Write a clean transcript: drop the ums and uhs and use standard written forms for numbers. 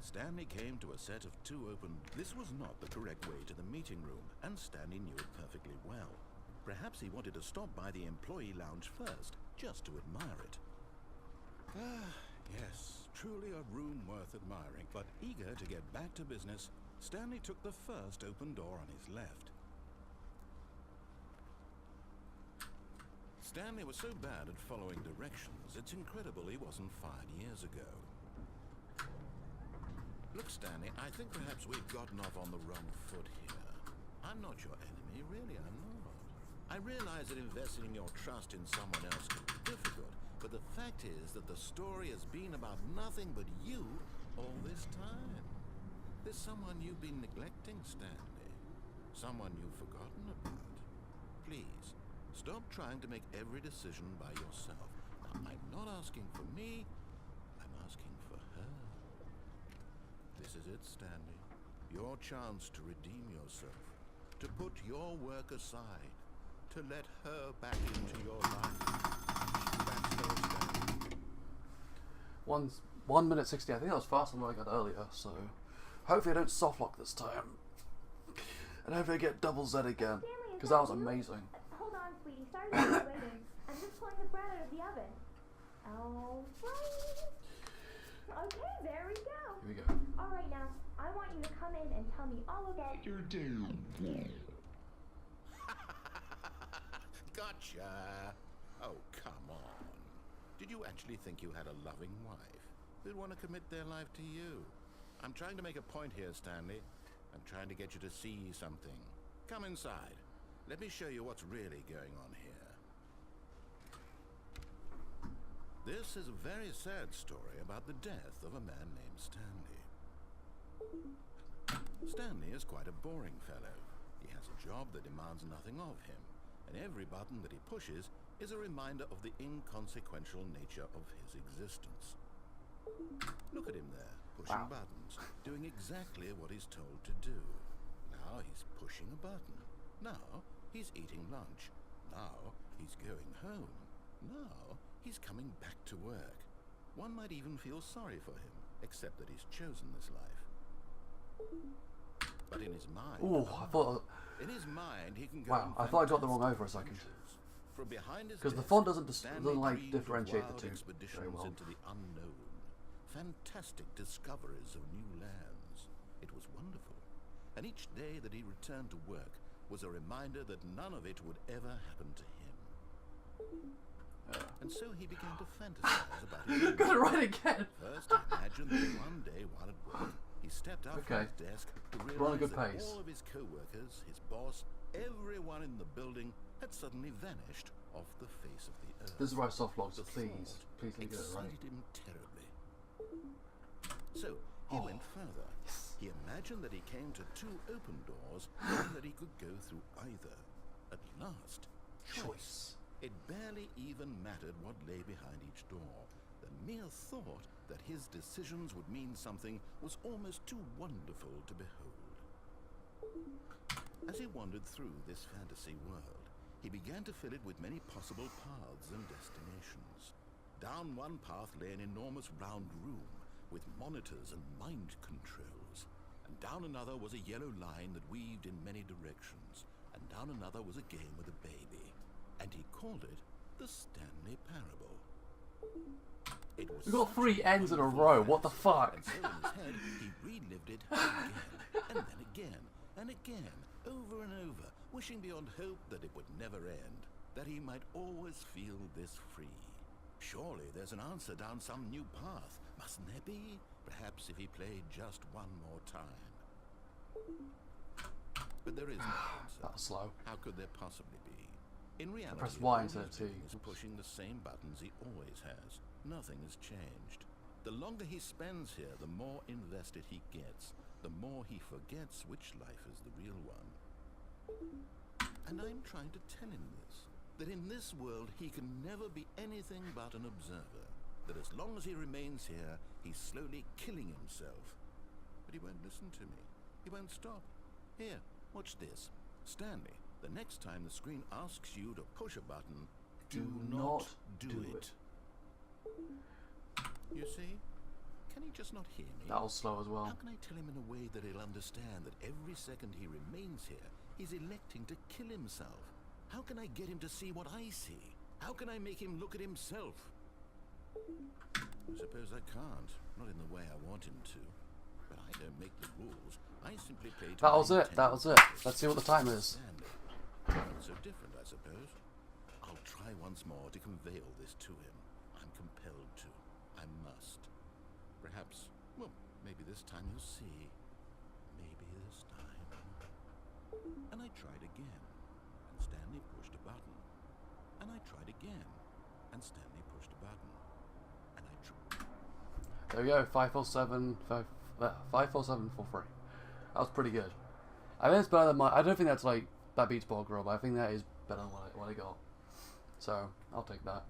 Stanley came to a set of two open... This was not the correct way to the meeting room, and Stanley knew it perfectly well. Perhaps he wanted to stop by the employee lounge first, just to admire it. Ah, yes, truly a room worth admiring. But eager to get back to business, Stanley took the first open door on his left. Stanley was so bad at following directions, it's incredible he wasn't fired years ago. Look, Stanley, I think perhaps we've gotten off on the wrong foot here. I'm not your enemy, really, I'm not. I realize that investing your trust in someone else can be difficult, but the fact is that the story has been about nothing but you all this time. There's someone you've been neglecting, Stanley. Someone you've forgotten about. Please, stop trying to make every decision by yourself. Now, I'm not asking for me, I'm asking for her. This is it, Stanley. Your chance to redeem yourself. To put your work aside. To let her back into your life. That's her, Stanley. 1 minute 60. I think that was faster than I got earlier, so hopefully I don't softlock this time. And hopefully I get double Z again. Because that was amazing. Hold on, sweetie. Sorry to keep you waiting. I'm just pulling the bread out of the oven. Alright. Okay, there we go. Here we go. Alright, now, I want you to come in and tell me all about your day. Gotcha! Oh, come on. Did you actually think you had a loving wife who'd want to commit their life to you? I'm trying to make a point here, Stanley. I'm trying to get you to see something. Come inside. Let me show you what's really going on here. This is a very sad story about the death of a man named Stanley. Stanley is quite a boring fellow. He has a job that demands nothing of him, and every button that he pushes is a reminder of the inconsequential nature of his existence. Look at him there, pushing buttons, doing exactly what he's told to do. Now he's pushing a button. Now he's eating lunch. Now he's going home. Now he's coming back to work. One might even feel sorry for him, except that he's chosen this life. But in his mind... Ooh, I thought... In his mind, he can go... Wow, I thought I got the wrong over a second. From behind his because the desk, font doesn't Stanley like dreamed of differentiate the wild two expeditions very well. into the unknown, fantastic discoveries of new lands. It was wonderful, and each day that he returned to work was a reminder that none of it would ever happen to him. And so he began to fantasize about it. Got it right again. First, he imagined that one day while at work, he stepped out from his desk to realize that all of his co-workers, his boss, everyone in the building had suddenly vanished off the face of the earth. This is where I softlocked, so The please thought leave it right. excited him terribly. So he went further. He imagined that he came to two open doors and that he could go through either. At last, choice. It barely even mattered what lay behind each door. The mere thought that his decisions would mean something was almost too wonderful to behold. As he wandered through this fantasy world, he began to fill it with many possible paths and destinations. Down one path lay an enormous round room with monitors and mind controls. And down another was a yellow line that weaved in many directions. And down another was a game with a baby. And he called it the Stanley Parable. It was We've got 3 ends in a row, what the fuck? And so in his head, he relived it again, and then again, and again, over and over, wishing beyond hope that it would never end, that he might always feel this free. Surely there's an answer down some new path, mustn't there be? Perhaps if he played just one more time. But there is no answer. That was slow. How could there possibly be? In reality, pressed Y all instead he's of T. doing is pushing the same buttons he always has. Nothing has changed. The longer he spends here, the more invested he gets, the more he forgets which life is the real one. And I'm trying to tell him this, that in this world he can never be anything but an observer, that as long as he remains here, he's slowly killing himself. But he won't listen to me. He won't stop. Here, watch this. Stanley, the next time the screen asks you to push a button, do not do it. You see? Can he just not hear me? That was slow as well. How can I tell him in a way that he'll understand that every second he remains here, he's electing to kill himself? How can I get him to see what I see? How can I make him look at himself? I suppose I can't. Not in the way I want him to. But I don't make the rules. I simply play to That my was it. That was it. intentions. Let's see what the time is. Not so different, I suppose. I'll try once more to convey all this to him. I'm compelled to. I must. Perhaps, well, maybe this time he'll see. Maybe this time. And I tried again, and Stanley pushed a button. And I tried again, and Stanley pushed a button. And I tried. There we go. 547 for free. That was pretty good. I think it's better than my. I don't think that's like that beats Bog Roll, but I think that is better than what I got. So I'll take that.